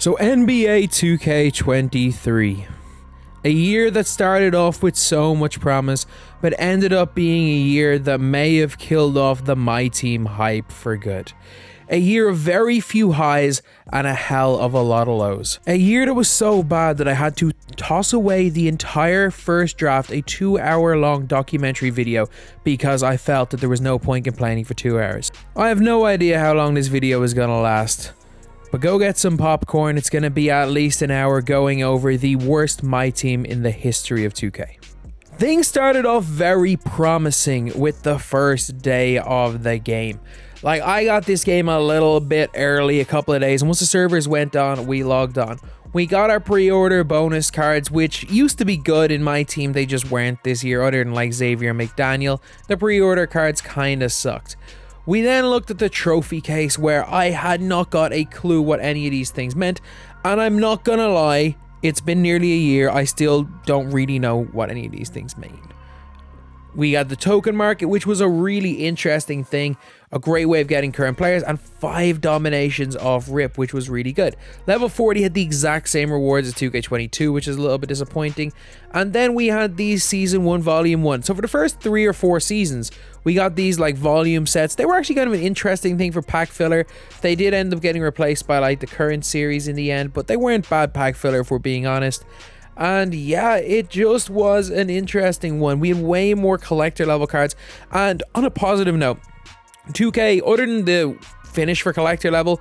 So NBA 2K23, a year that started off with so much promise, but ended up being a year that may have killed off the MyTEAM hype for good. A year of very few highs and a hell of a lot of lows. A year that was so bad that I had to toss away the entire first draft, a 2-hour-long documentary video, because I felt that there was no point complaining for 2 hours. I have no idea how long this video is gonna last, but go get some popcorn. It's gonna be at least an hour going over the worst MyTEAM in the history of 2K. Things started off very promising with the first day of the game. Like, I got this game a little bit early, a couple of days, and once the servers went on, we logged on. We got our pre-order bonus cards, which used to be good in MyTEAM. They just weren't this year, other than like Xavier McDaniel. The pre-order cards kinda sucked. We then looked at the trophy case, where I had not got a clue what any of these things meant, and I'm not gonna lie, it's been nearly a year, I still don't really know what any of these things mean. We got the token market, which was a really interesting thing, a great way of getting current players, and 5 dominations off rip, which was really good. Level 40 had the exact same rewards as 2K22, which is a little bit disappointing. And then we had these Season 1, Volume 1. So for the first 3 or 4 seasons, we got these like volume sets. They were actually kind of an interesting thing for pack filler. They did end up getting replaced by like the current series in the end, but they weren't bad pack filler if we're being honest. And yeah, it just was an interesting one. We had way more collector level cards. And on a positive note, 2K, other than the finish for collector level,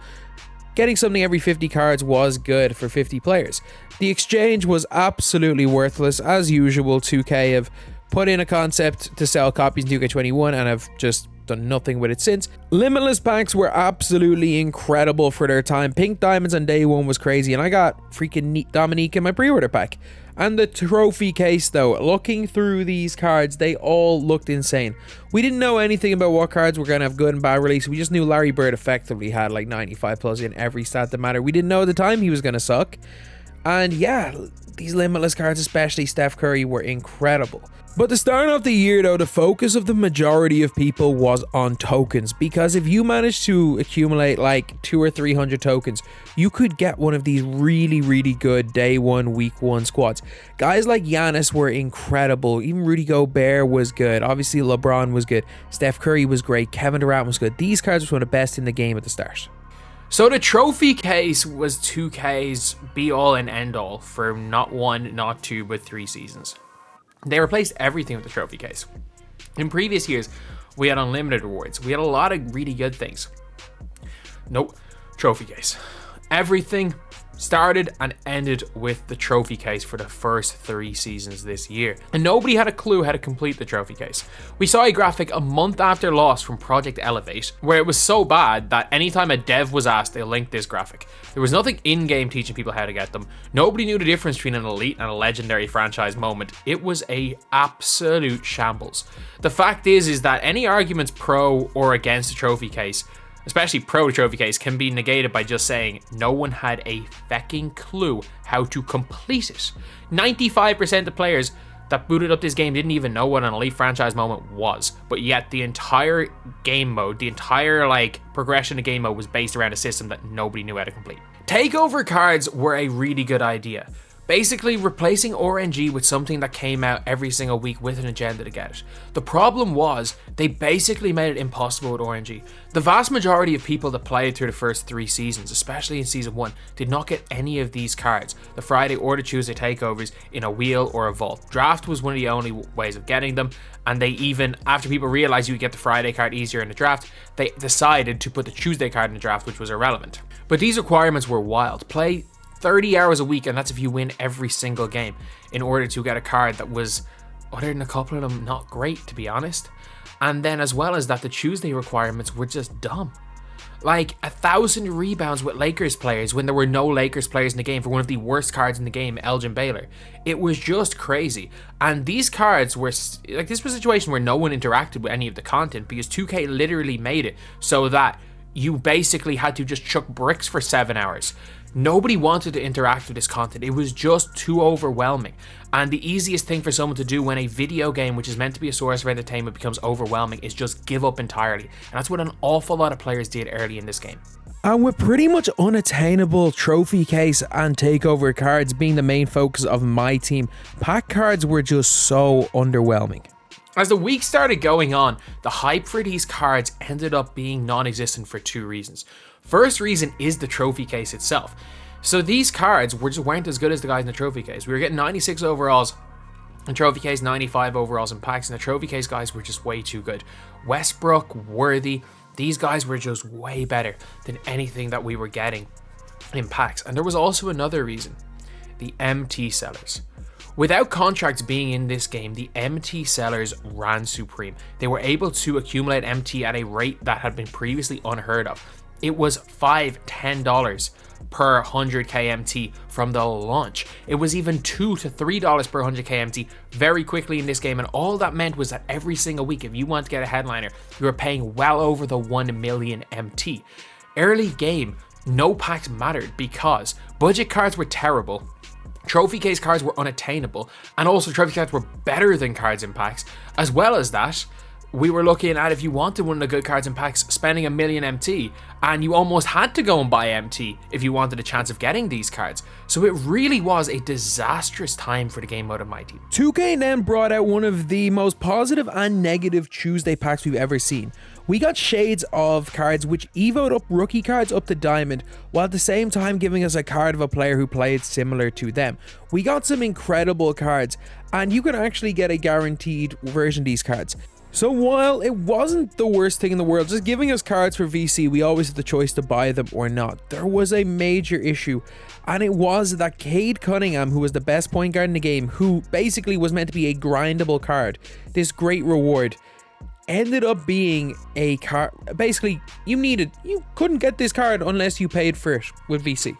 getting something every 50 cards was good for 50 players. The exchange was absolutely worthless. As usual, 2K have put in a concept to sell copies in 2K21 and have just done nothing with it since. Limitless packs were absolutely incredible for their time. Pink diamonds on day 1 was crazy, and I got freaking Dominique in my pre-order pack. And the trophy case though, looking through these cards, they all looked insane. We didn't know anything about what cards were going to have good and bad release. We just knew Larry Bird effectively had like 95 plus in every stat that mattered. We didn't know at the time he was going to suck. And yeah, these limitless cards, especially Steph Curry, were incredible. But the start of the year though, the focus of the majority of people was on tokens, because if you managed to accumulate like 200 or 300 tokens, you could get one of these really good day 1, week 1 squads. Guys like Giannis were incredible, even Rudy Gobert was good, obviously LeBron was good, Steph Curry was great, Kevin Durant was good. These cards were some of the best in the game at the start. So the trophy case was 2K's be all and end all for not 1, not 2, but 3 seasons. They replaced everything with the trophy case. In previous years, we had unlimited rewards. We had a lot of really good things. Nope, trophy case. Everything started and ended with the trophy case for the first 3 seasons this year. And nobody had a clue how to complete the trophy case. We saw a graphic a month after launch from Project Elevate, where it was so bad that anytime a dev was asked, they linked this graphic. There was nothing in-game teaching people how to get them. Nobody knew the difference between an elite and a legendary franchise moment. It was a absolute shambles. The fact is that any arguments pro or against the trophy case, especially pro trophy case, can be negated by just saying no one had a fecking clue how to complete it. 95% of players that booted up this game didn't even know what an elite franchise moment was, but yet the entire game mode, the entire like progression of game mode was based around a system that nobody knew how to complete. Takeover cards were a really good idea. Basically replacing RNG with something that came out every single week with an agenda to get it. The problem was, they basically made it impossible with RNG. The vast majority of people that played through the first 3 seasons, especially in Season 1, did not get any of these cards, the Friday or the Tuesday takeovers, in a wheel or a vault. Draft was one of the only ways of getting them, and they even, after people realized you could get the Friday card easier in the draft, they decided to put the Tuesday card in the draft, which was irrelevant. But these requirements were wild. Play 30 hours a week, and that's if you win every single game, in order to get a card that was, other than a couple of them, not great, to be honest. And then as well as that, the Tuesday requirements were just dumb. Like 1,000 rebounds with Lakers players when there were no Lakers players in the game for one of the worst cards in the game, Elgin Baylor. It was just crazy. And these cards were, like, this was a situation where no one interacted with any of the content, because 2K literally made it so that you basically had to just chuck bricks for 7 hours. Nobody wanted to interact with this content. It was just too overwhelming. And the easiest thing for someone to do when a video game, which is meant to be a source of entertainment, becomes overwhelming is just give up entirely. And that's what an awful lot of players did early in this game. And with pretty much unattainable trophy case and takeover cards being the main focus of my team, pack cards were just so underwhelming. As the week started going on, the hype for these cards ended up being non-existent for two reasons. First reason is the trophy case itself. So these cards weren't as good as the guys in the trophy case. We were getting 96 overalls in trophy case, 95 overalls in packs, and the trophy case guys were just way too good. Westbrook, Worthy, these guys were just way better than anything that we were getting in packs. And there was also another reason, the MT sellers. Without contracts being in this game, the MT sellers ran supreme. They were able to accumulate MT at a rate that had been previously unheard of. It was $5, $10 per 100k MT from the launch. It was even $2 to $3 per 100k MT very quickly in this game, and all that meant was that every single week, if you want to get a headliner, you were paying well over the 1 million MT. Early game, no packs mattered because budget cards were terrible, trophy case cards were unattainable, and also trophy cards were better than cards in packs. As well as that, we were looking at, if you wanted one of the good cards in packs, spending 1 million MT, and you almost had to go and buy MT if you wanted a chance of getting these cards. So it really was a disastrous time for the game mode of my team. 2K then brought out one of the most positive and negative Tuesday packs we've ever seen. We got shades of cards which evoed up rookie cards up to diamond, while at the same time giving us a card of a player who played similar to them. We got some incredible cards, and you can actually get a guaranteed version of these cards. So while it wasn't the worst thing in the world, just giving us cards for VC, we always had the choice to buy them or not. There was a major issue, and it was that Cade Cunningham, who was the best point guard in the game, who basically was meant to be a grindable card, this great reward, ended up being a card. Basically, you couldn't get this card unless you paid for it with VC.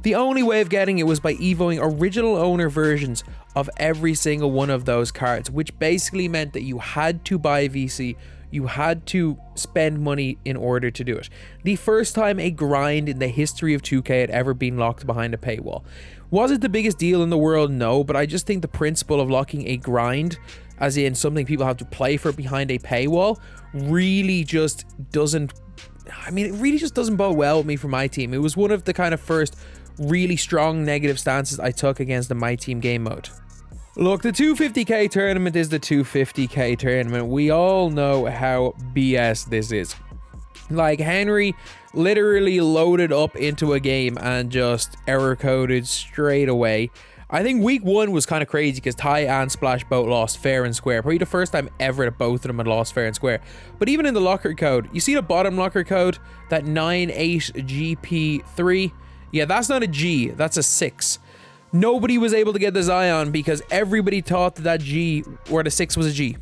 The only way of getting it was by evoing original owner versions of every single one of those cards, which basically meant that you had to buy VC, you had to spend money in order to do it. The first time a grind in the history of 2K had ever been locked behind a paywall. Was it the biggest deal in the world? No, but I just think the principle of locking a grind, as in something people have to play for behind a paywall, really just doesn't, it really just doesn't bode well with me for my team. It was one of the kind of first really strong negative stances I took against the My Team game mode. Look, the 250k tournament is the 250k tournament. We all know how BS this is. Like, Henry literally loaded up into a game and just error coded straight away. I think week one was kind of crazy because Ty and Splash both lost fair and square. Probably the first time ever that both of them had lost fair and square. But even in the locker code, you see the bottom locker code, that 98GP3? Yeah, that's not a G, that's a 6. Nobody was able to get the Zion because everybody thought that G or the 6 was a G.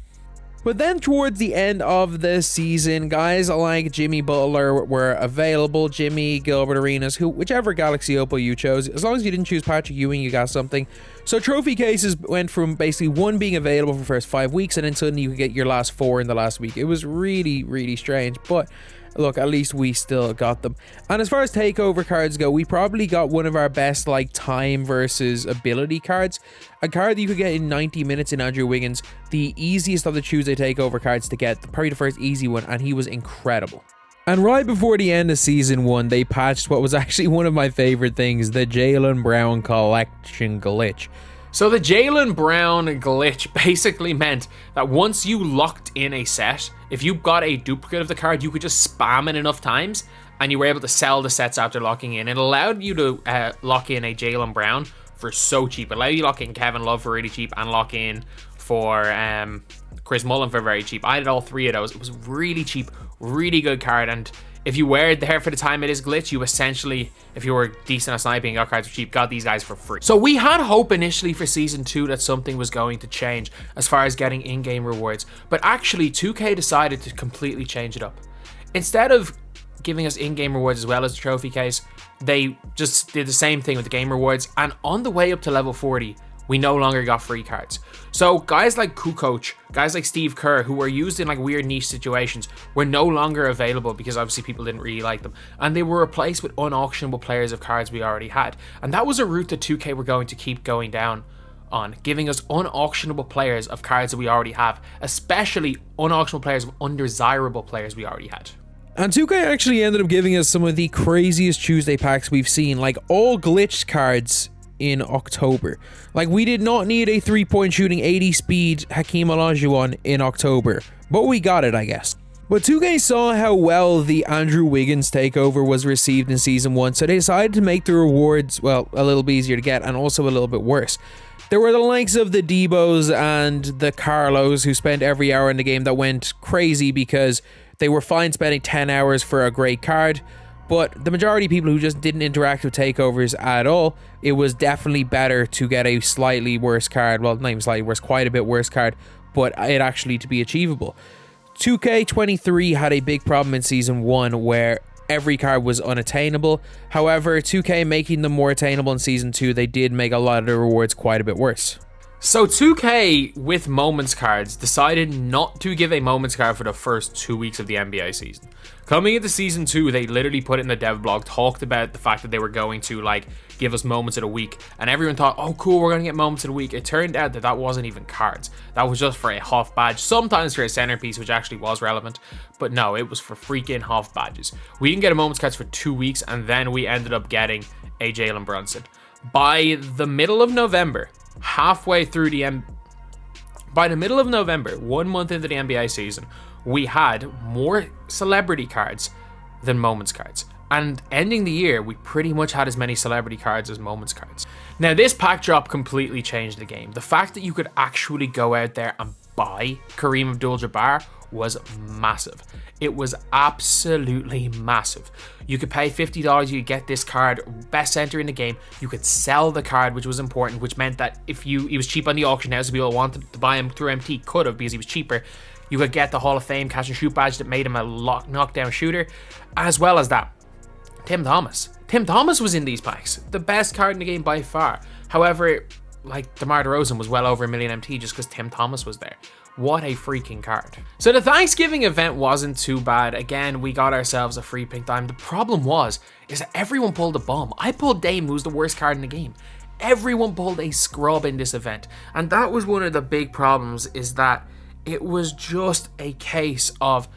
But then towards the end of the season, guys like Jimmy Butler were available, Jimmy, Gilbert Arenas, whichever Galaxy Opal you chose. As long as you didn't choose Patrick Ewing, you got something. So trophy cases went from basically one being available for the first 5 weeks, and then suddenly you could get your last 4 in the last week. It was really, really strange, but look, at least we still got them. And as far as takeover cards go, we probably got one of our best like time versus ability cards. A card that you could get in 90 minutes in Andrew Wiggins, the easiest of the Tuesday takeover cards to get, probably the first easy one, and he was incredible. And right before the end of season 1, they patched what was actually one of my favorite things, the Jaylen Brown collection glitch. So the Jaylen Brown glitch basically meant that once you locked in a set, if you got a duplicate of the card, you could just spam it enough times and you were able to sell the sets after locking in. It allowed you to lock in a Jaylen Brown for so cheap. It allowed you to lock in Kevin Love for really cheap and lock in for Chris Mullin for very cheap. I did all 3 of those. It was really cheap, really good card, and if you were there for the time it is glitch, you essentially, if you were decent at sniping and got cards for cheap, got these guys for free. So we had hope initially for season 2 that something was going to change as far as getting in-game rewards, but actually 2K decided to completely change it up. Instead of giving us in-game rewards as well as the trophy case, they just did the same thing with the game rewards, and on the way up to level 40, we no longer got free cards. So guys like Kukoc, guys like Steve Kerr, who were used in like weird niche situations, were no longer available because obviously people didn't really like them. And they were replaced with unauctionable players of cards we already had. And that was a route that 2K were going to keep going down on, giving us unauctionable players of cards that we already have, especially unauctionable players of undesirable players we already had. And 2K actually ended up giving us some of the craziest Tuesday packs we've seen, like all glitched cards in October. Like, we did not need a 3-point shooting 80 speed Hakeem Olajuwon in October, but we got it, I guess. But 2K saw how well the Andrew Wiggins takeover was received in Season 1, so they decided to make the rewards, well, a little bit easier to get and also a little bit worse. There were the likes of the Debos and the Carlos who spent every hour in the game that went crazy because they were fine spending 10 hours for a great card, but the majority of people who just didn't interact with takeovers at all, it was definitely better to get a slightly worse card, well, not even slightly worse, quite a bit worse card, but it actually to be achievable. 2K23 had a big problem in Season 1 where every card was unattainable. However, 2K making them more attainable in Season 2, they did make a lot of the rewards quite a bit worse. So 2K, with Moments cards, decided not to give a Moments card for the first 2 weeks of the NBA season. Coming into Season 2, they literally put it in the dev blog, talked about the fact that they were going to, like, give us Moments of the Week. And everyone thought, oh, cool, we're going to get Moments of the Week. It turned out that that wasn't even cards. That was just for a Hoff badge, sometimes for a centerpiece, which actually was relevant. But no, it was for freaking Hoff badges. We didn't get a Moments cards for 2 weeks, and then we ended up getting a Jalen Brunson. By the middle of November, halfway through by the middle of November, 1 month into the NBA season, we had more celebrity cards than Moments cards. And ending the year, we pretty much had as many celebrity cards as Moments cards. Now, this pack drop completely changed the game. The fact that you could actually go out there and buy Kareem Abdul-Jabbar was massive. It was absolutely massive. You could pay $50, you could get this card, best center in the game. You could sell the card, which was important, which meant that if he was cheap on the auction house, so people wanted to buy him through MT could have because he was cheaper. You could get the Hall of Fame catch and shoot badge that made him a knockdown shooter. As well as that, Tim Thomas. Tim Thomas was in these packs. The best card in the game by far. However, like, DeMar DeRozan was well over $1 million MT just because Tim Thomas was there. What a freaking card. So the Thanksgiving event wasn't too bad. Again, we got ourselves a free pink dime. The problem is that everyone pulled a bomb. I pulled Dame, who's the worst card in the game. Everyone pulled a scrub in this event. And that was one of the big problems, is that it was just a case of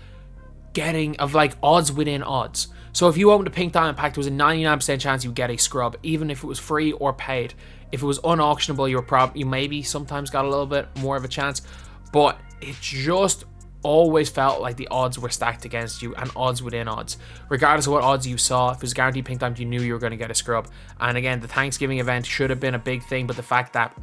like odds within odds. So if you opened a pink diamond pack, there was a 99% chance you get a scrub, even if it was free or paid. If it was unauctionable, you maybe sometimes got a little bit more of a chance. But it just always felt like the odds were stacked against you, and odds within odds. Regardless of what odds you saw, if it was guaranteed pink diamond, you knew you were going to get a scrub. And again, the Thanksgiving event should have been a big thing, but the fact that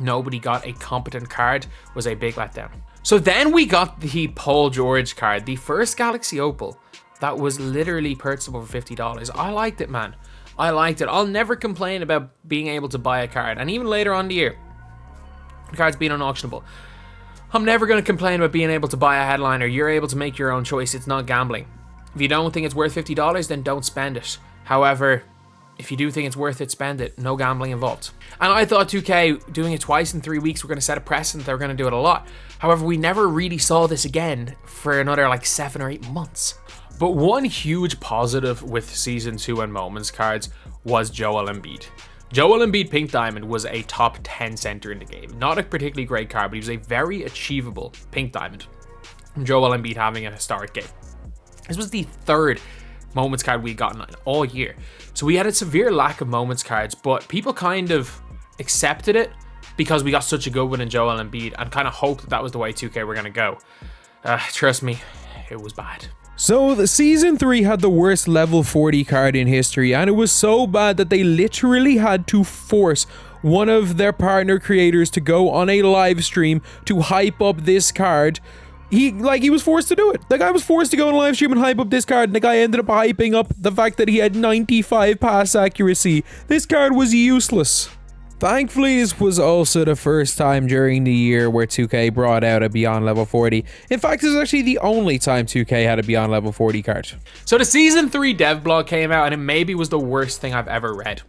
nobody got a competent card was a big letdown. So then we got the Paul George card, the first Galaxy Opal that was literally purchasable for $50. I liked it, man. I liked it. I'll never complain about being able to buy a card. And even later on in the year, the cards being unauctionable, I'm never going to complain about being able to buy a headliner. You're able to make your own choice. It's not gambling. If you don't think it's worth $50, then don't spend it. However, if you do think it's worth it, spend it. No gambling involved. And I thought 2K doing it twice in 3 weeks were going to set a precedent. They were going to do it a lot. However, we never really saw this again for another like 7 or 8 months. But one huge positive with Season 2 and Moments cards was Joel Embiid. Joel Embiid Pink Diamond was a top 10 center in the game. Not a particularly great card, but he was a very achievable Pink Diamond. Joel Embiid having a historic game. This was the third Moments card we'd gotten all year. So we had a severe lack of Moments cards, but people kind of accepted it because we got such a good one in Joel Embiid and kind of hoped that was the way 2K were going to go. Trust me, it was bad. So the Season 3 had the worst level 40 card in history, and it was so bad that they literally had to force one of their partner creators to go on a live stream to hype up this card. He was forced to do it. The guy was forced to go on a live stream and hype up this card, and the guy ended up hyping up the fact that he had 95 pass accuracy. This card was useless. Thankfully, this was also the first time during the year where 2K brought out a Beyond Level 40. In fact, this is actually the only time 2K had a Beyond Level 40 card. So the Season 3 dev blog came out, and it maybe was the worst thing I've ever read.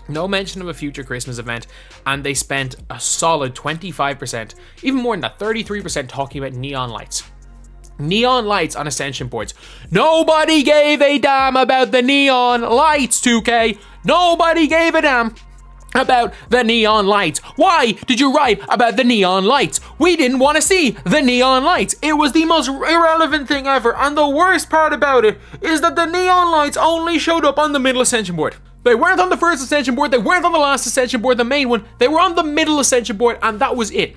No mention of a future Christmas event, and they spent a solid 25%, even more than that, 33% talking about neon lights. Neon lights on Ascension boards. Nobody gave a damn about the neon lights, 2K. Nobody gave a damn. about the neon lights? Why did you write about the neon lights? We didn't want to see the neon lights. It was the most irrelevant thing ever. And the worst part about it is that the neon lights only showed up on the middle ascension board. They weren't on the first ascension board. They weren't on the last ascension board, the main one. They were on the middle ascension board, and that was it.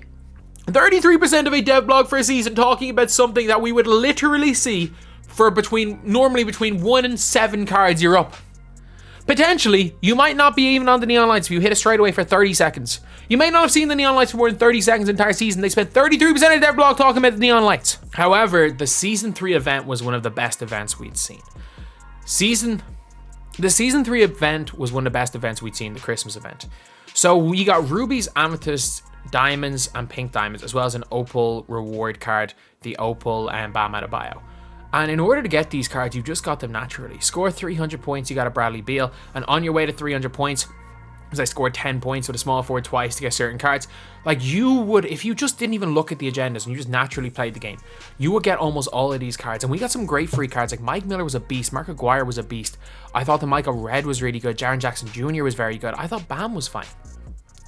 33% of a dev blog for a season talking about something that we would literally see for normally between 1 and 7 cards you're up. Potentially, you might not be even on the neon lights if you hit it straight away for 30 seconds. You may not have seen the neon lights for more than 30 seconds the entire season. They spent 33% of their blog talking about the neon lights. However, the Season 3 event was one of the best events we'd seen. The Season 3 event was one of the best events we'd seen, the Christmas event. So we got rubies, amethysts, diamonds, and pink diamonds, as well as an opal reward card, the opal and Bam Adebayo. And in order to get these cards, you just got them naturally. Score 300 points, you got a Bradley Beal. And on your way to 300 points, because I scored 10 points with a small forward twice to get certain cards, like you would, if you just didn't even look at the agendas and you just naturally played the game, you would get almost all of these cards. And we got some great free cards, like Mike Miller was a beast, Mark Aguirre was a beast. I thought the Michael Red was really good, Jaren Jackson Jr. was very good. I thought Bam was fine.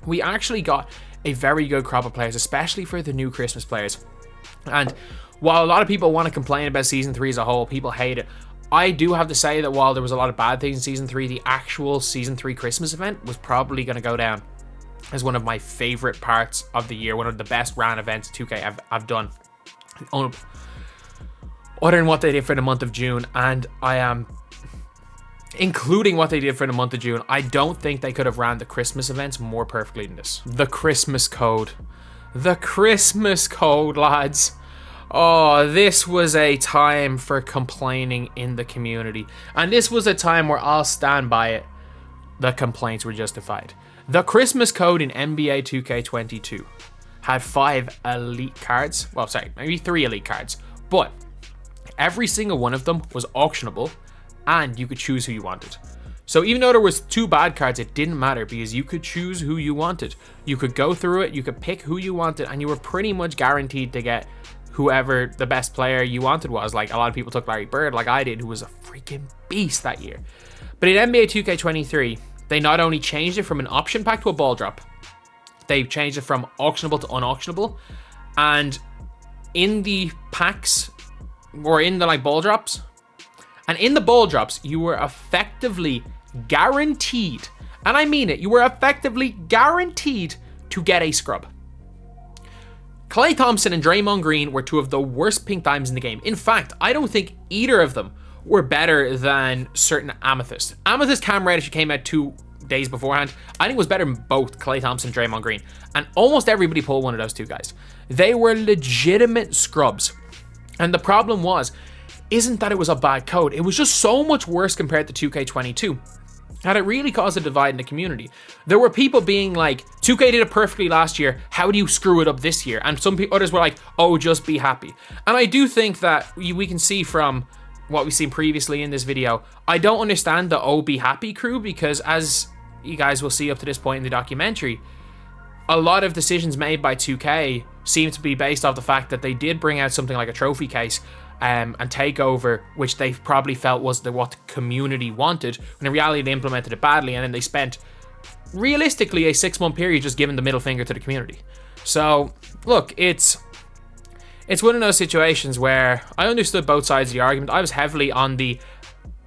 We actually got a very good crop of players, especially for the new Christmas players. And while a lot of people want to complain about Season 3 as a whole, people hate it, I do have to say that while there was a lot of bad things in Season 3, the actual Season 3 Christmas event was probably going to go down as one of my favorite parts of the year, one of the best ran events 2K I've done. Other than what they did for the month of June, and I am including what they did for the month of June, I don't think they could have ran the Christmas events more perfectly than this. The Christmas code. The Christmas code, lads. Oh, this was a time for complaining in the community. And this was a time where I'll stand by it. The complaints were justified. The Christmas code in NBA 2K22 had 5 elite cards. Well, sorry, maybe 3 elite cards. But every single one of them was auctionable and you could choose who you wanted. So even though there was 2 bad cards, it didn't matter because you could choose who you wanted. You could go through it, you could pick who you wanted, and you were pretty much guaranteed to get whoever the best player you wanted was. Like a lot of people took Larry Bird, like I did, who was a freaking beast that year. But in NBA 2K23, they not only changed it from an option pack to a ball drop, they changed it from auctionable to unauctionable. And in the packs, or in the like ball drops, and in the ball drops, you were effectively guaranteed, and I mean it, you were effectively guaranteed to get a scrub. Klay Thompson and Draymond Green were 2 of the worst pink diamonds in the game. In fact, I don't think either of them were better than certain Amethyst. Amethyst Cam Reddish came out 2 days beforehand. I think it was better than both Klay Thompson and Draymond Green. And almost everybody pulled one of those 2 guys. They were legitimate scrubs. And the problem isn't that it was a bad code. It was just so much worse compared to 2K22. And it really caused a divide in the community. There were people being like, 2K did it perfectly last year, how do you screw it up this year? And others were like, oh, just be happy. And I do think that we can see from what we've seen previously in this video, I don't understand the oh, be happy crew, because as you guys will see up to this point in the documentary, a lot of decisions made by 2K seem to be based off the fact that they did bring out something like a trophy case and takeover, which they probably felt was what the community wanted, when in reality they implemented it badly, and then they spent realistically a 6-month period just giving the middle finger to the community. So look, it's one of those situations where I understood both sides of the argument. I was heavily on the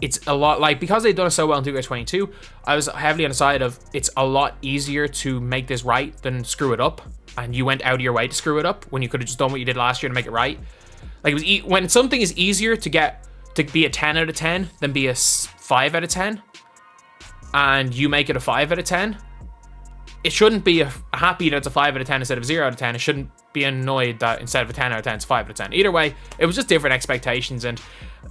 it's a lot, like, because they've done it so well in 2K22, I was heavily on the side of it's a lot easier to make this right than screw it up, and you went out of your way to screw it up when you could have just done what you did last year to make it right. Like, it was when something is easier to be a 10 out of 10 than be a 5 out of 10, and you make it a 5 out of 10, it shouldn't be happy that it's a 5 out of 10 instead of 0 out of 10. It shouldn't be annoyed that instead of a 10 out of 10, it's 5 out of 10. Either way, it was just different expectations, and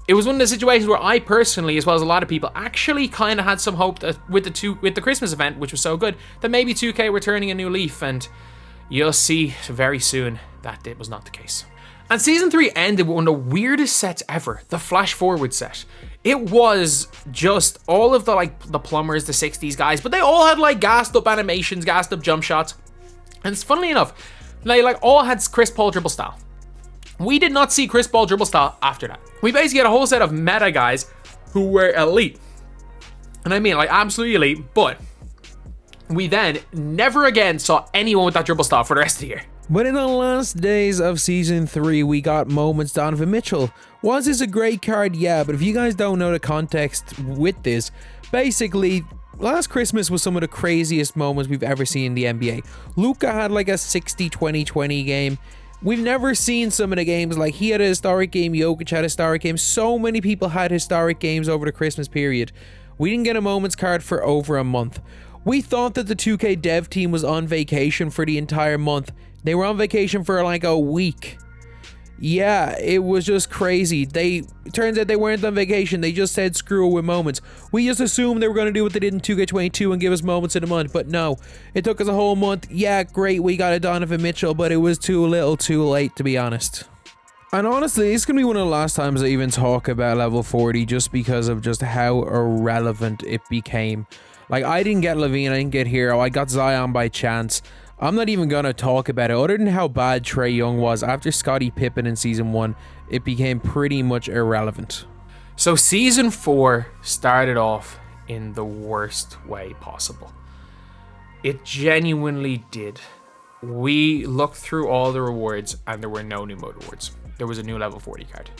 it was one of the situations where I personally, as well as a lot of people, actually kind of had some hope that with the Christmas event, which was so good, that maybe 2K were turning a new leaf, and you'll see very soon that it was not the case. And Season 3 ended with one of the weirdest sets ever, the Flash Forward set. It was just all of the plumbers, the 60s guys, but they all had like gassed up animations, gassed up jump shots. And funnily enough, they all had Chris Paul dribble style. We did not see Chris Paul dribble style after that. We basically had a whole set of meta guys who were elite. And I mean like absolutely elite, but We then never again saw anyone with that dribble stop for the rest of the year. But in the last days of Season 3, we got moments Donovan Mitchell. Was this a great card? Yeah, but if you guys don't know the context with this, basically, last Christmas was some of the craziest moments we've ever seen in the NBA. Luka had like a 60-20-20 game. We've never seen some of the games, like he had a historic game, Jokic had a historic game. So many people had historic games over the Christmas period. We didn't get a moments card for over a month. We thought that the 2K dev team was on vacation for the entire month. They were on vacation for like a week. Yeah, it was just crazy. It turns out they weren't on vacation. They just said screw it with moments. We just assumed they were going to do what they did in 2K22 and give us moments in a month, but no. It took us a whole month. Yeah, great, we got a Donovan Mitchell, but it was too little too late, to be honest. And honestly, it's going to be one of the last times I even talk about level 40 just because of just how irrelevant it became. Like, I didn't get Levine, I didn't get Hero, I got Zion by chance. I'm not even going to talk about it. Other than how bad Trae Young was after Scottie Pippen in Season 1, it became pretty much irrelevant. So Season 4 started off in the worst way possible. It genuinely did. We looked through all the rewards and there were no new mode rewards. There was a new level 40 card.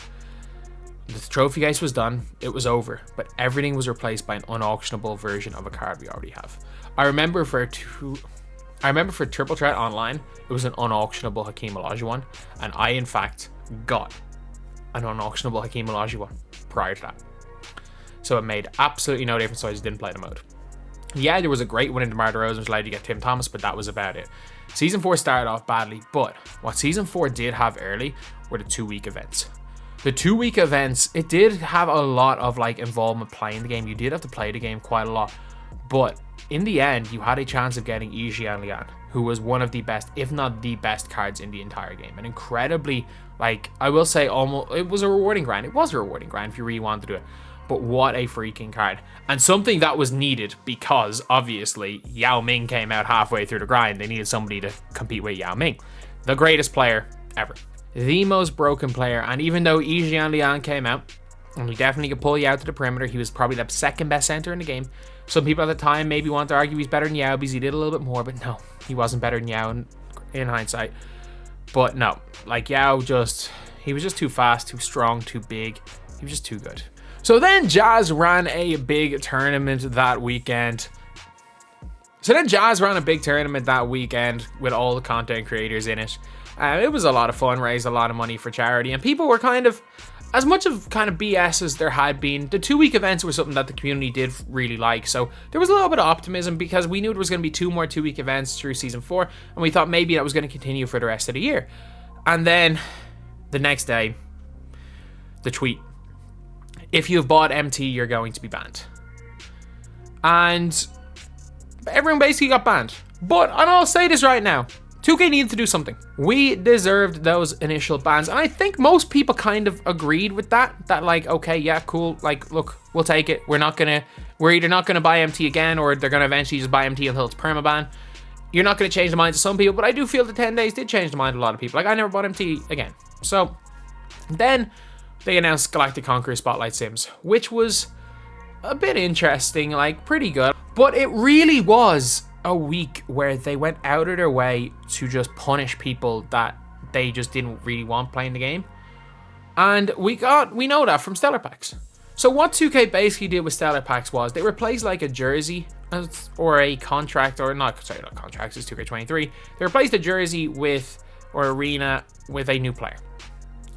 The trophy case was done, it was over, but everything was replaced by an unauctionable version of a card we already have. I remember for Triple Threat Online, it was an unauctionable Hakeem Olajuwon, and I in fact got an unauctionable Hakeem Olajuwon prior to that. So it made absolutely no difference, so I just didn't play the mode. Yeah, there was a great win in DeMar DeRozan, which allowed you to get Tim Thomas, but that was about it. Season 4 started off badly, but what Season 4 did have early were the 2-week events. The 2-week events, it did have a lot of like involvement playing the game. You did have to play the game quite a lot, but in the end, you had a chance of getting Yijian Lian, who was one of the best, if not the best cards in the entire game. And incredibly, like, I will say almost, it was a rewarding grind. It was a rewarding grind if you really wanted to do it. But what a freaking card. And something that was needed because, obviously, Yao Ming came out halfway through the grind. They needed somebody to compete with Yao Ming. The greatest player ever. The most broken player. And even though Yijian Lian came out, and he definitely could pull you out to the perimeter, he was probably the second best center in the game. Some people at the time maybe want to argue he's better than Yao because he did a little bit more, but no, he wasn't better than Yao in hindsight. But no, like Yao he was just too fast, too strong, too big. He was just too good. So then Jazz ran a big tournament that weekend. with all the content creators in it. It was a lot of fun, raised a lot of money for charity, and people were kind of, as much of kind of BS as there had been, the 2-week events were something that the community did really like. So there was a little bit of optimism because we knew there was going to be 2 more 2-week events through Season 4, and we thought maybe that was going to continue for the rest of the year. And then the next day, the tweet: if you've bought MT, you're going to be banned. And everyone basically got banned. But, and I'll say this right now, 2K needed to do something. We deserved those initial bans, and I think most people kind of agreed with that. That like, okay, yeah, cool. Like, look, we'll take it. We're either not gonna buy MT again, or they're gonna eventually just buy MT until it's permaban. You're not gonna change the minds of some people, but I do feel the 10 days did change the mind of a lot of people. Like, I never bought MT again. So then they announced Galactic Conqueror Spotlight Sims, which was a bit interesting, like pretty good. But it really was a week where they went out of their way to just punish people that they just didn't really want playing the game. And we know that from Stellar Packs. So what 2K basically did with Stellar Packs was they replaced like a jersey or a contract, or not contracts, it's 2K23. They replaced a jersey with, or arena with, a new player.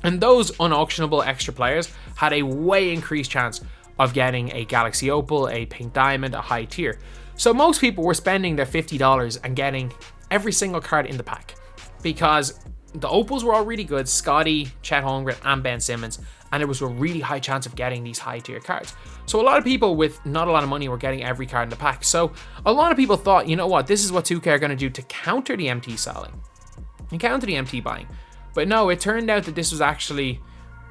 And those unauctionable extra players had a way increased chance of getting a Galaxy Opal, a Pink Diamond, a high tier. So most people were spending their $50 and getting every single card in the pack, because the Opals were all really good: Scotty, Chet Holmgren, and Ben Simmons, and there was a really high chance of getting these high tier cards. So a lot of people with not a lot of money were getting every card in the pack. So a lot of people thought, you know what, this is what 2K are going to do to counter the MT selling and counter the MT buying. But no, it turned out that this was actually,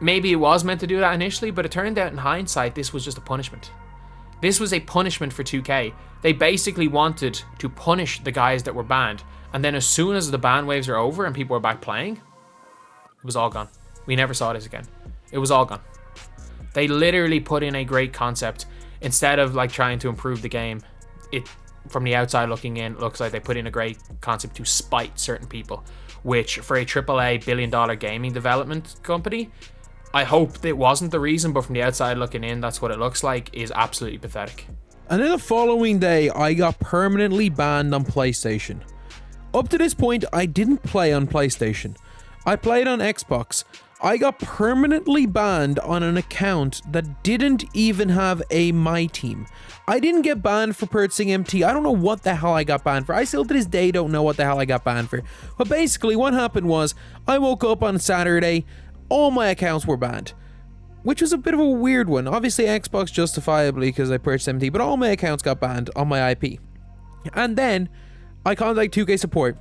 maybe it was meant to do that initially, but it turned out in hindsight this was just a punishment. This was a punishment for 2K. They basically wanted to punish the guys that were banned, and then as soon as the ban waves are over and people were back playing, it was all gone. We never saw this again. It was all gone. They literally put in a great concept. Instead of like trying to improve the game, it from the outside looking in, it looks like they put in a great concept to spite certain people, which for a AAA billion-dollar gaming development company, I hope it wasn't the reason, but from the outside looking in, that's what it looks like, is absolutely pathetic. And then the following day, I got permanently banned on PlayStation. Up to this point, I didn't play on PlayStation. I played on Xbox. I got permanently banned on an account that didn't even have a MyTEAM. I didn't get banned for purchasing MT. I don't know what the hell I got banned for. I still to this day don't know what the hell I got banned for. But basically what happened was I woke up on Saturday, all my accounts were banned, which was a bit of a weird one. Obviously Xbox justifiably because I purchased MT, but all my accounts got banned on my IP. And then I contacted 2K support.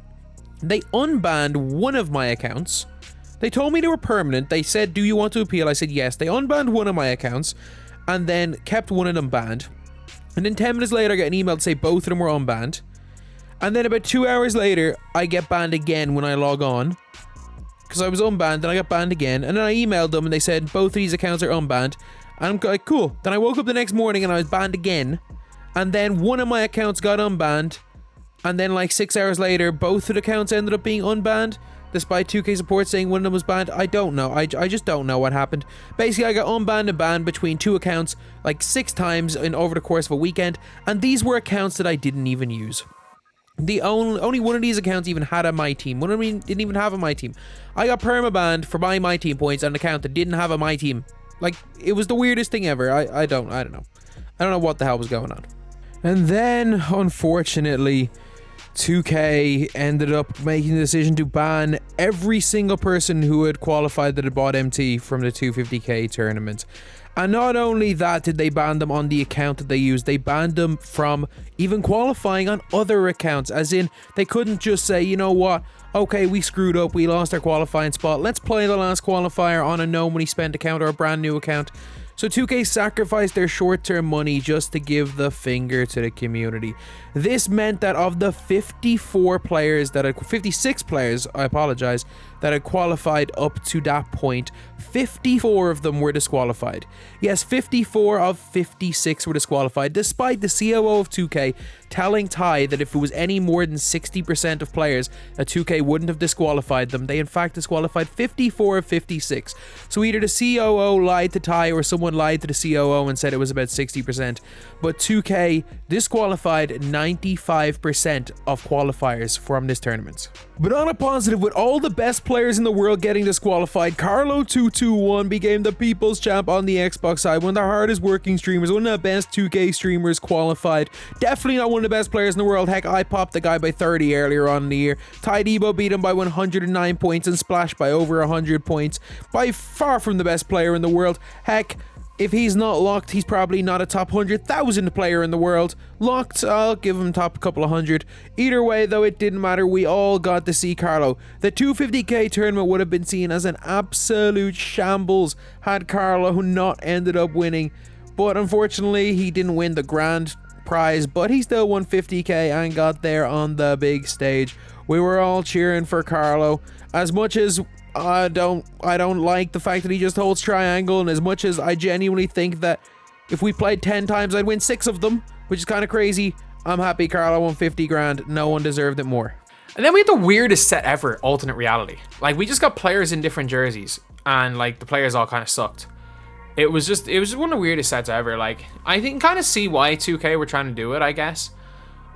They unbanned one of my accounts. They told me they were permanent. They said, do you want to appeal? I said yes. They unbanned one of my accounts and then kept one of them banned. And then 10 minutes later, I get an email to say both of them were unbanned. And then about 2 hours later, I get banned again when I log on. Because I was unbanned and I got banned again. And then I emailed them and they said both of these accounts are unbanned. And I'm like, cool. Then I woke up the next morning and I was banned again. And then one of my accounts got unbanned. And then like 6 hours later, both of the accounts ended up being unbanned. Despite 2K support saying one of them was banned. I don't know. I just don't know what happened. Basically, I got unbanned and banned between two accounts like 6 times over the course of a weekend. And these were accounts that I didn't even use. The only one of these accounts even had a MyTEAM. One of them didn't even have a MyTEAM. I got permabanned for buying MyTEAM points on an account that didn't have a MyTEAM. Like, it was the weirdest thing ever. I don't know. I don't know what the hell was going on. And then, unfortunately, 2K ended up making the decision to ban every single person who had qualified that had bought MT from the 250k tournament. And not only that did they ban them on the account that they used, they banned them from even qualifying on other accounts. As in, they couldn't just say, you know what, okay, we screwed up, we lost our qualifying spot, let's play the last qualifier on a no money spent account or a brand new account. So 2K sacrificed their short-term money just to give the finger to the community. This meant that of the 56 players, I apologize, that had qualified up to that point, 54 of them were disqualified. Yes, 54 of 56 were disqualified, despite the COO of 2K telling Ty that if it was any more than 60% of players, that 2K wouldn't have disqualified them. They in fact disqualified 54 of 56. So either the COO lied to Ty or someone lied to the COO and said it was about 60%. But 2K disqualified 95% of qualifiers from this tournament. But on a positive, with all the best players in the world getting disqualified, Carlo221 became the people's champ on the Xbox side, one of the hardest working streamers, one of the best 2K streamers qualified. Definitely not one of the best players in the world. Heck, I popped the guy by 30 earlier on in the year. Ty Debo beat him by 109 points and Splash by over 100 points. By far from the best player in the world. Heck, if he's not locked, he's probably not a top 100,000 player in the world. Locked, I'll give him top couple of hundred. Either way, though, it didn't matter. We all got to see Carlo. The 250k tournament would have been seen as an absolute shambles had Carlo not ended up winning. But unfortunately, he didn't win the grand prize, but he still won 50k and got there on the big stage. We were all cheering for Carlo. As much as I don't like the fact that he just holds triangle, and as much as I genuinely think that if we played 10 times I'd win 6 of them, which is kind of crazy, I'm happy Carlo won 50 grand. No one deserved it more. And then we had the weirdest set ever, alternate reality. Like, we just got players in different jerseys and like the players all kind of sucked. It was just one of the weirdest sets ever. Like, I can kind of see why 2K were trying to do it, I guess.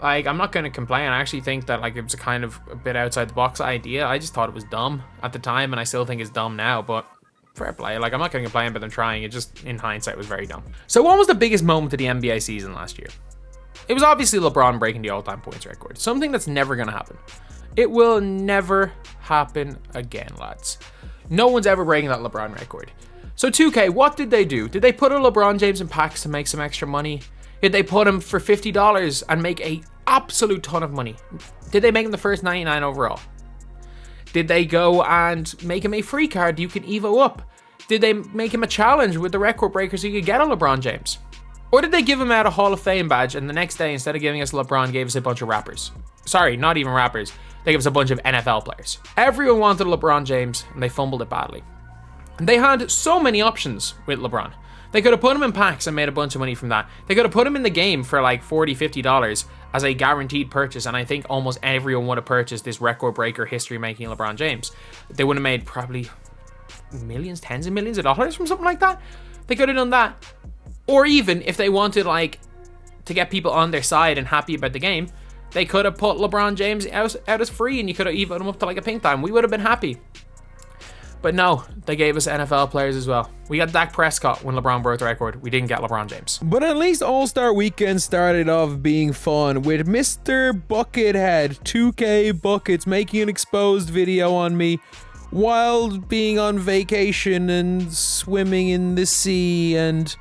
Like, I'm not going to complain. I actually think that, like, it was a kind of a bit outside the box idea. I just thought it was dumb at the time, and I still think it's dumb now, but fair play. Like, I'm not going to complain about them trying. It just, in hindsight, was very dumb. So what was the biggest moment of the NBA season last year? It was obviously LeBron breaking the all-time points record. Something that's never going to happen. It will never happen again, lads. No one's ever breaking that LeBron record. So 2K, what did they do? Did they put a LeBron James in packs to make some extra money? Did they put him for $50 and make a absolute ton of money? Did they make him the first 99 overall? Did they go and make him a free card you can evo up? Did they make him a challenge with the record breaker so you could get a LeBron James? Or did they give him out a Hall of Fame badge and the next day, instead of giving us LeBron, gave us a bunch of rappers? Sorry, not even rappers. They gave us a bunch of NFL players. Everyone wanted LeBron James and they fumbled it badly. They had so many options with LeBron. They could have put him in packs and made a bunch of money from that. They could have put him in the game for like $40, $50 as a guaranteed purchase, and I think almost everyone would have purchased this record breaker, history making LeBron James. They would have made probably millions, tens of millions of dollars from something like that. They could have done that. Or even if they wanted like to get people on their side and happy about the game, they could have put LeBron James out as free, and you could have even him up to like a pink time. We would have been happy. But no, they gave us NFL players as well. We got Dak Prescott when LeBron broke the record. We didn't get LeBron James. But at least All-Star Weekend started off being fun with Mr. Buckethead, 2K Buckets, making an exposed video on me while being on vacation and swimming in the sea, and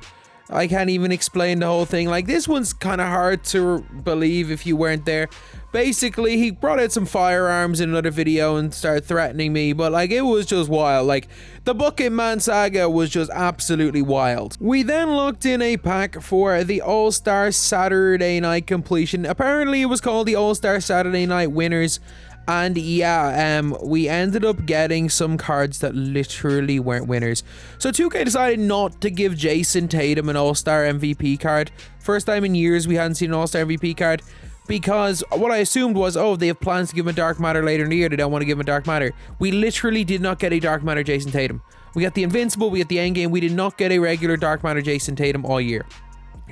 I can't even explain the whole thing. Like, this one's kind of hard to believe if you weren't there. Basically, he brought out some firearms in another video and started threatening me, but like, it was just wild. Like, the Bucket Man saga was just absolutely wild. We then looked in a pack for the All-Star Saturday Night completion. Apparently, it was called the All-Star Saturday Night Winners. And yeah, we ended up getting some cards that literally weren't winners. So 2K decided not to give Jason Tatum an All-Star MVP card. First time in years we hadn't seen an All-Star MVP card. Because what I assumed was, oh, they have plans to give him a Dark Matter later in the year. They don't want to give him a Dark Matter. We literally did not get a Dark Matter Jason Tatum. We got the Invincible, we got the Endgame. We did not get a regular Dark Matter Jason Tatum all year.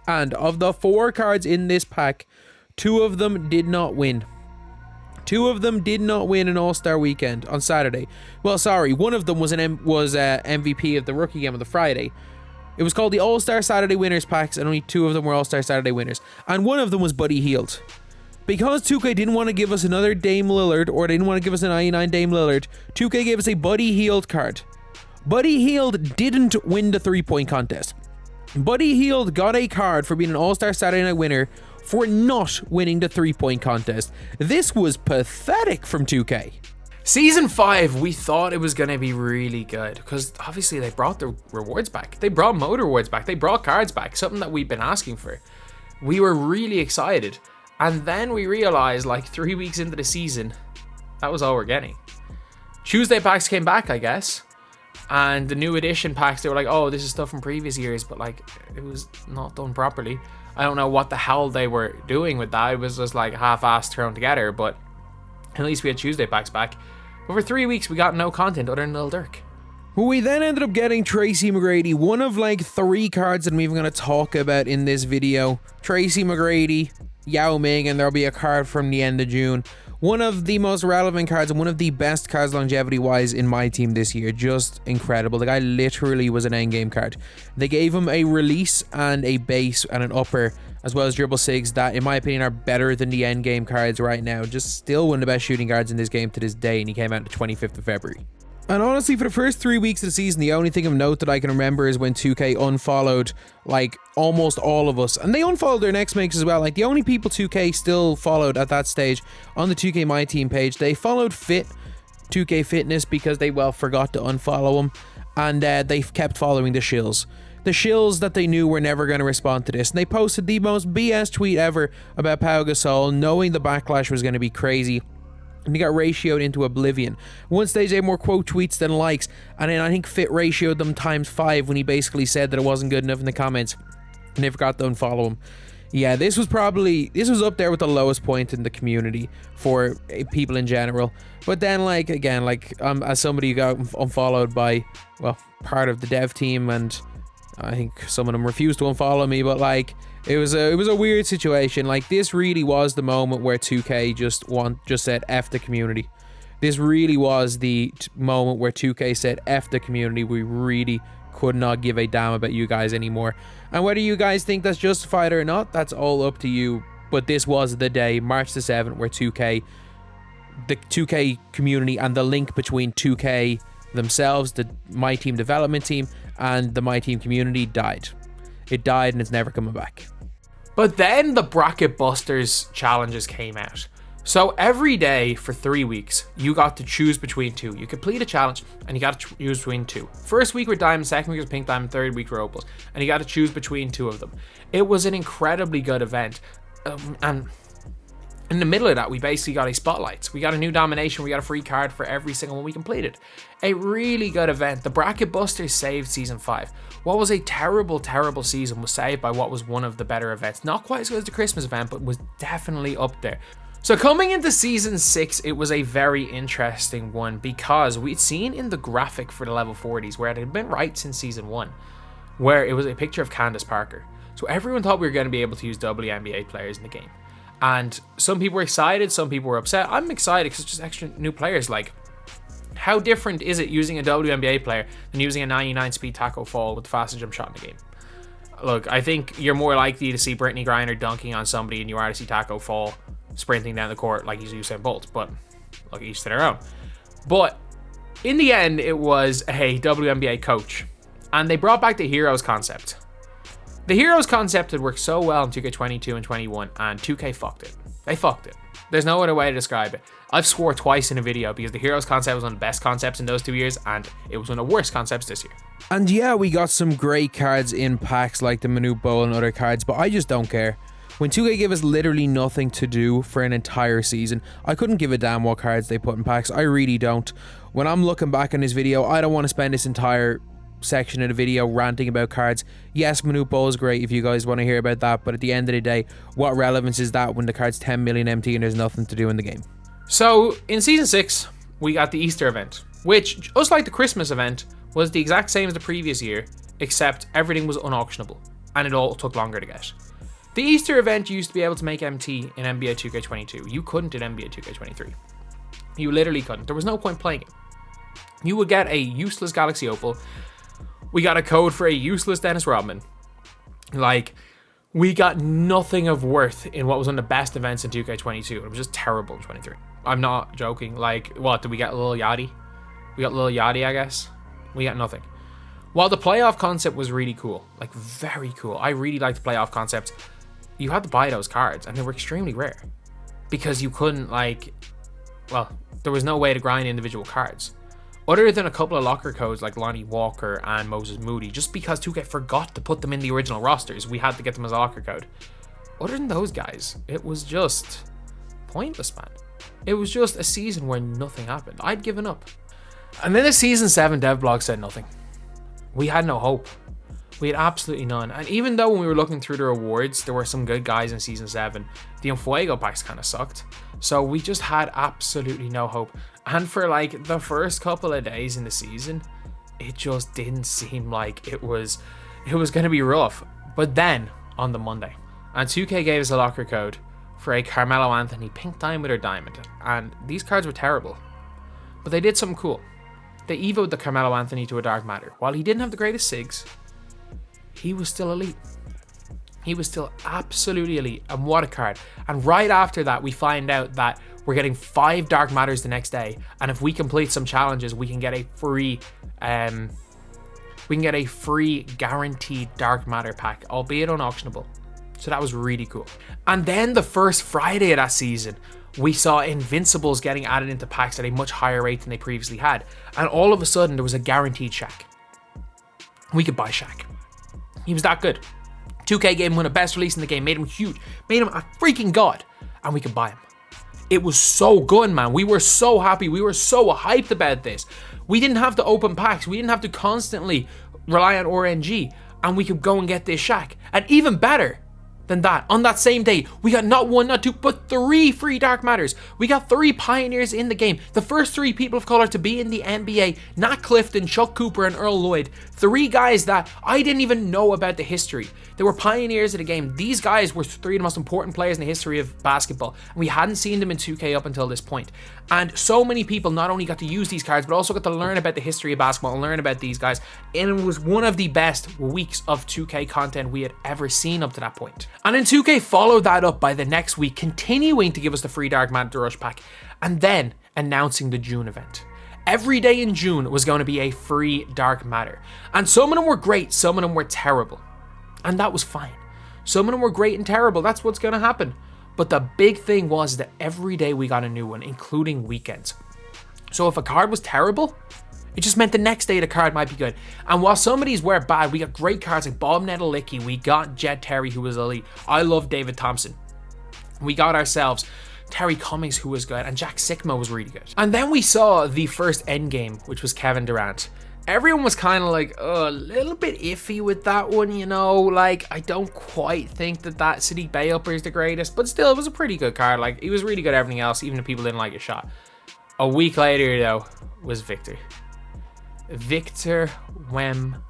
And of the 4 cards in this pack, 2 of them did not win. 2 of them did not win an All-Star Weekend on Saturday. Well, sorry, one of them was MVP of the rookie game of the Friday. It was called the All-Star Saturday Winners packs, and only 2 of them were All-Star Saturday winners. And one of them was Buddy Hield. Because 2K didn't want to give us another Dame Lillard, or they didn't want to give us a 99 Dame Lillard, 2K gave us a Buddy Hield card. Buddy Hield didn't win the 3-point contest. Buddy Hield got a card for being an All-Star Saturday Night winner for not winning the 3-point contest. This was pathetic from 2K. Season 5, we thought it was going to be really good because obviously they brought the rewards back. They brought mode rewards back. They brought cards back, something that we've been asking for. We were really excited. And then we realized, like 3 weeks into the season, that was all we're getting. Tuesday packs came back, I guess. And the new edition packs, they were like, oh, this is stuff from previous years, but like, it was not done properly. I don't know what the hell they were doing with that. It was just like half-assed thrown together, but at least we had Tuesday packs back. But for 3 weeks, we got no content other than Lil Durk. We then ended up getting Tracy McGrady, one of like 3 cards that I'm even going to talk about in this video. Tracy McGrady, Yao Ming, and there'll be a card from the end of June. One of the most relevant cards and one of the best cards longevity-wise in my team this year. Just incredible. The guy literally was an endgame card. They gave him a release and a base and an upper, as well as dribble sigs that, in my opinion, are better than the endgame cards right now. Just still one of the best shooting guards in this game to this day, and he came out the 25th of February. And honestly, for the first 3 weeks of the season, the only thing of note that I can remember is when 2K unfollowed, like, almost all of us. And they unfollowed their next makes as well. Like, the only people 2K still followed at that stage on the 2K MyTEAM page, they followed 2K Fitness because they, well, forgot to unfollow him. And they kept following the shills. The shills that they knew were never going to respond to this. And they posted the most BS tweet ever about Pau Gasol, knowing the backlash was going to be crazy. And he got ratioed into oblivion. One stage they had more quote tweets than likes, and then I think Fit ratioed them ×5 when he basically said that it wasn't good enough in the comments, and they forgot to unfollow him. Yeah, this was up there with the lowest point in the community for people in general. But then, like, again, like, as somebody who got unfollowed by, well, part of the dev team, and I think some of them refused to unfollow me, but like, it was a weird situation. Like, this really was the moment where 2K just said F the community. This really was the moment where 2K said F the community. We really could not give a damn about you guys anymore. And whether you guys think that's justified or not, that's all up to you. But this was the day, March the 7th, where the 2K community and the link between 2K themselves, the MyTEAM development team, and the MyTEAM community died. It died and it's never coming back. But then the Bracket Busters challenges came out. So every day for 3 weeks, you got to choose between 2. You complete a challenge and you got to choose between 2. First week were Diamond, second week was Pink Diamond, third week were Opals. And you got to choose between 2 of them. It was an incredibly good event. And In the middle of that, we basically got a spotlight. We got a new domination. We got a free card for every single one we completed. A really good event. The Bracket Busters saved Season 5. What was a terrible, terrible season was saved by what was one of the better events. Not quite as good as the Christmas event, but was definitely up there. So coming into Season 6, it was a very interesting one because we'd seen in the graphic for the level 40s where it had been right since Season 1, where it was a picture of Candace Parker. So everyone thought we were going to be able to use WNBA players in the game. And some people were excited, some people were upset. I'm excited because it's just extra new players. Like, how different is it using a WNBA player than using a 99 speed taco fall with the fastest jump shot in the game? Look, I think you're more likely to see Brittany Griner dunking on somebody than you are to see taco fall sprinting down the court like he's Usain Bolt. But look, each to their own. But in the end, it was a WNBA coach. And they brought back the Heroes concept. The Heroes concept had worked so well in 2K22 and 21, and 2K fucked it. They fucked it. There's no other way to describe it. I've swore twice in a video because the Heroes concept was one of the best concepts in those 2 years, and it was one of the worst concepts this year. And yeah, we got some great cards in packs like the Manute Bowl and other cards, but I just don't care. When 2K gave us literally nothing to do for an entire season, I couldn't give a damn what cards they put in packs. I really don't. When I'm looking back on this video, I don't want to spend this entire section of the video ranting about cards. Yes, Manute Bowl is great if you guys want to hear about that, but at the end of the day, what relevance is that when the card's 10 million MT and there's nothing to do in the game? So in Season 6, we got the Easter event, which, just like the Christmas event, was the exact same as the previous year, except everything was unauctionable, and it all took longer to get. The Easter event used to be able to make MT in NBA 2K22. You couldn't in NBA 2K23. You literally couldn't. There was no point playing it. You would get a useless Galaxy Opal. We got a code for a useless Dennis Rodman. Like, we got nothing of worth in what was one of the best events in 2K22. It was just terrible in 23. I'm not joking. Like, what, did we get a little Yachty? We got a little Yachty, I guess. We got nothing. While the playoff concept was really cool, like very cool. I really liked the playoff concept. You had to buy those cards, and they were extremely rare. Because you couldn't, like, well, there was no way to grind individual cards. Other than a couple of locker codes like Lonnie Walker and Moses Moody, just because 2K forgot to put them in the original rosters, we had to get them as a locker code. Other than those guys, it was just pointless, man. It was just a season where nothing happened. I'd given up. And then the Season 7 dev blog said nothing. We had no hope. We had absolutely none. And even though when we were looking through the rewards, there were some good guys in Season 7, the Enfuego packs kind of sucked. So we just had absolutely no hope. And for like the first couple of days in the season, it just didn't seem like it was going to be rough. But then on the Monday, and 2K gave us a locker code for a Carmelo Anthony pink diamond or diamond. And these cards were terrible. But they did something cool. They evoed the Carmelo Anthony to a dark matter. While he didn't have the greatest SIGs, he was still elite. He was still absolutely elite. And what a card. And right after that, we find out that we're getting 5 dark matters the next day. And if we complete some challenges, we can get a free guaranteed dark matter pack, albeit unauctionable. So that was really cool. And then the first Friday of that season, we saw Invincibles getting added into packs at a much higher rate than they previously had. And all of a sudden, there was a guaranteed Shaq. We could buy Shaq. He was that good. 2K gave him one of the best releases in the game, made him huge, made him a freaking god, and we could buy him. It was so good, man. We were so happy. We were so hyped about this. We didn't have to open packs. We didn't have to constantly rely on RNG, and we could go and get this Shaq. And even better than that, on that same day, we got not 1, not 2, but 3 free Dark Matters. We got 3 pioneers in the game. The first 3 people of color to be in the NBA, Nat Clifton, Chuck Cooper, and Earl Lloyd. 3 guys that I didn't even know about the history. They were pioneers of the game. These guys were 3 of the most important players in the history of basketball, and we hadn't seen them in 2K up until this point. And so many people not only got to use these cards, but also got to learn about the history of basketball and learn about these guys. And it was one of the best weeks of 2K content we had ever seen up to that point. And then 2K followed that up by the next week, continuing to give us the free Dark Matter Rush pack, and then announcing the June event. Every day in June was going to be a free Dark Matter. And some of them were great, some of them were terrible. And that was fine. Some of them were great and terrible, that's what's going to happen. But the big thing was that every day we got a new one, including weekends. So if a card was terrible, it just meant the next day the card might be good. And while some of these were bad, we got great cards like Bob Nedelicki, we got Jet Terry, who was elite. I love David Thompson. We got ourselves Terry Cummings, who was good, and Jack Sikma was really good. And then we saw the first endgame, which was Kevin Durant. Everyone was kind of like, a little bit iffy with that one, you know, like, I don't quite think that Sadiq Bey upper is the greatest, but still, it was a pretty good card. Like, he was really good at everything else, even if people didn't like his shot. A week later, though, was Victor Wembanyama.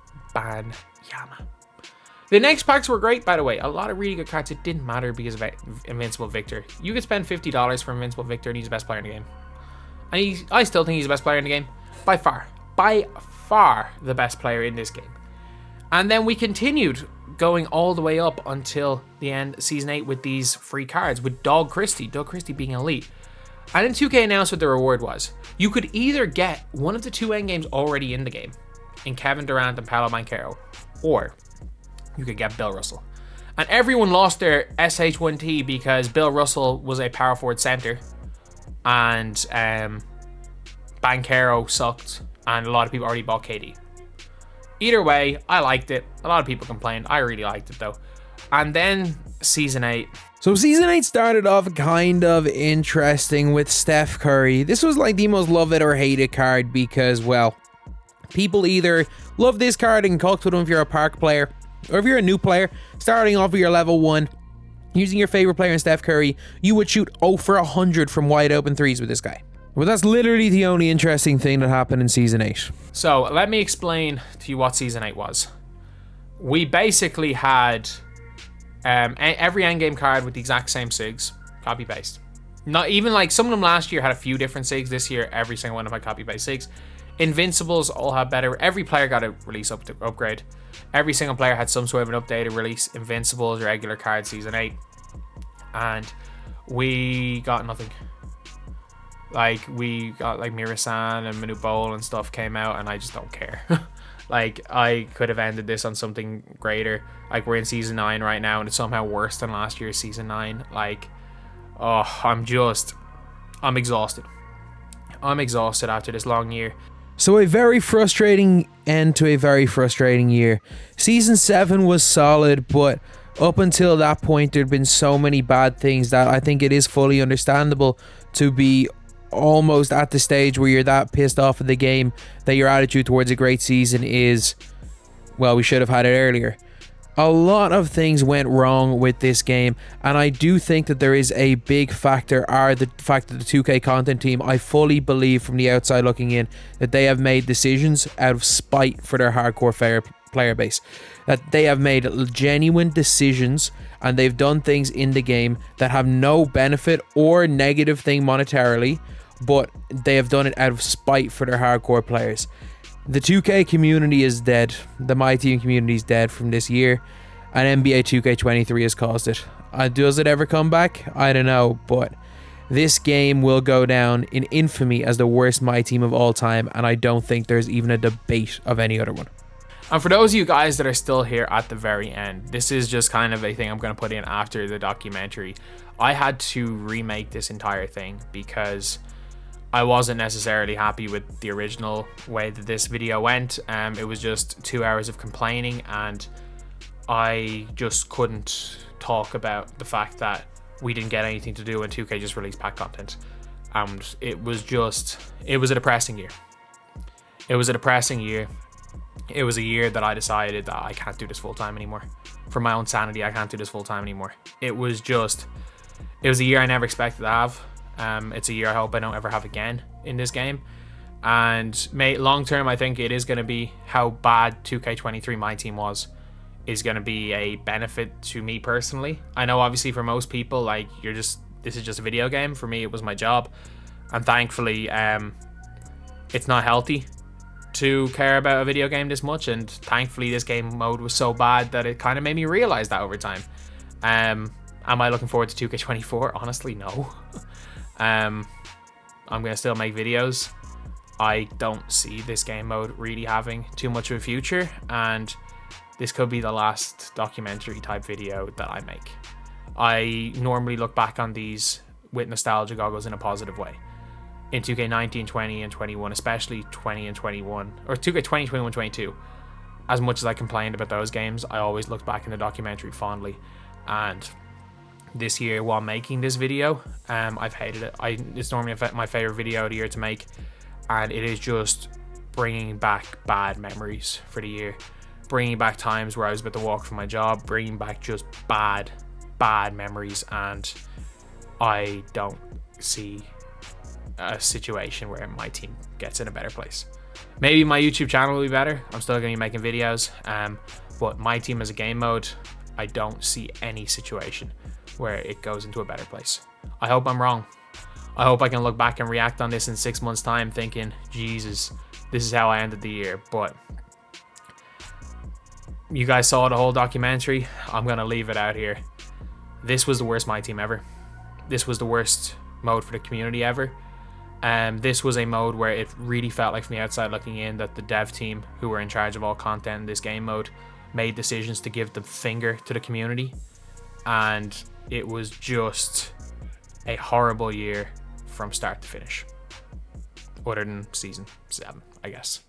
The next packs were great, by the way. A lot of really good cards. It didn't matter because of Invincible Victor. You could spend $50 for Invincible Victor, and he's the best player in the game. And I still think he's the best player in the game. By far the best player in this game. And then we continued going all the way up until the end of Season 8 with these free cards, with Doug Christie being elite. And then 2K announced what the reward was. You could either get one of the two endgames already in the game, in Kevin Durant and Paolo Banchero, or you could get Bill Russell. And everyone lost their SH1T because Bill Russell was a power forward center, and Banchero sucked, and a lot of people already bought KD. Either way, I liked it. A lot of people complained. I really liked it though. And then Season 8. So Season 8 started off kind of interesting with Steph Curry. This was like the most love it or hate it card because, well, people either love this card and cooked with them if you're a park player, or if you're a new player, starting off with your level 1, using your favorite player in Steph Curry, you would shoot 0 for 100 from wide open threes with this guy. Well, that's literally the only interesting thing that happened in Season 8. So let me explain to you what Season 8 was. We basically had every endgame card with the exact same SIGs, copy paste. Not even like some of them last year had a few different SIGs. This year, every single one of my copy paste SIGs. Invincibles all have better. Every player got a release upgrade. Every single player had some sort of an updated release. Invincibles, regular card, Season 8, and we got nothing. Like, we got like Mirasan and Manu Bowl and stuff came out, and I just don't care. Like, I could have ended this on something greater. Like, we're in Season 9 right now, and it's somehow worse than last year's Season 9. Like, oh, I'm exhausted. I'm exhausted after this long year. So a very frustrating end to a very frustrating year. Season 7 was solid, but up until that point, there'd been so many bad things that I think it is fully understandable to be almost at the stage where you're that pissed off of the game that your attitude towards a great season is, well, we should have had it earlier. A lot of things went wrong with this game, and I do think that there is a big factor, are the fact that the 2K content team, I fully believe from the outside looking in, that they have made decisions out of spite for their hardcore player base. That they have made genuine decisions, and they've done things in the game that have no benefit or negative thing monetarily, but they have done it out of spite for their hardcore players. The 2K community is dead. The MyTEAM community is dead from this year, and NBA 2K23 has caused it. Does it ever come back? I don't know, but this game will go down in infamy as the worst MyTEAM of all time, and I don't think there's even a debate of any other one. And for those of you guys that are still here at the very end, this is just kind of a thing I'm going to put in after the documentary. I had to remake this entire thing because I wasn't necessarily happy with the original way that this video went. It was just 2 hours of complaining, and I just couldn't talk about the fact that we didn't get anything to do when 2K just released pack content. And it was a depressing year. It was a depressing year. It was a year that I decided that I can't do this full time anymore. For my own sanity, I can't do this full time anymore. It was a year I never expected to have. It's a year I hope I don't ever have again in this game. And long term, I think it is going to be how bad 2K23 MyTEAM is going to be a benefit to me personally. I know obviously for most people, like, this is just a video game. For me, it was my job. And thankfully, it's not healthy to care about a video game this much. And thankfully, this game mode was so bad that it kind of made me realize that over time. Am I looking forward to 2K24? Honestly, no. I'm gonna still make videos. I don't see this game mode really having too much of a future, and this could be the last documentary type video that I make. I normally look back on these with nostalgia goggles in a positive way. In 2K19, 20, and 21, especially 20 and 21, or 2K20, 21, 22, as much as I complained about those games, I always look back in the documentary fondly, and this year while making this video. I've hated it. It's normally my favorite video of the year to make, and it is just bringing back bad memories for the year, bringing back times where I was about to walk from my job, bringing back just bad memories, and I don't see a situation where my team gets in a better place. Maybe my YouTube channel will be better. I'm still going to be making videos, but my team as a game mode, I don't see any situation where it goes into a better place. I hope I'm wrong. I hope I can look back and react on this in 6 months' time thinking, Jesus, this is how I ended the year. But you guys saw the whole documentary. I'm going to leave it out here. This was the worst my team ever. This was the worst mode for the community ever. This was a mode where it really felt like from the outside looking in that the dev team, who were in charge of all content in this game mode, made decisions to give the finger to the community. And it was just a horrible year from start to finish. Other than season 7, I guess.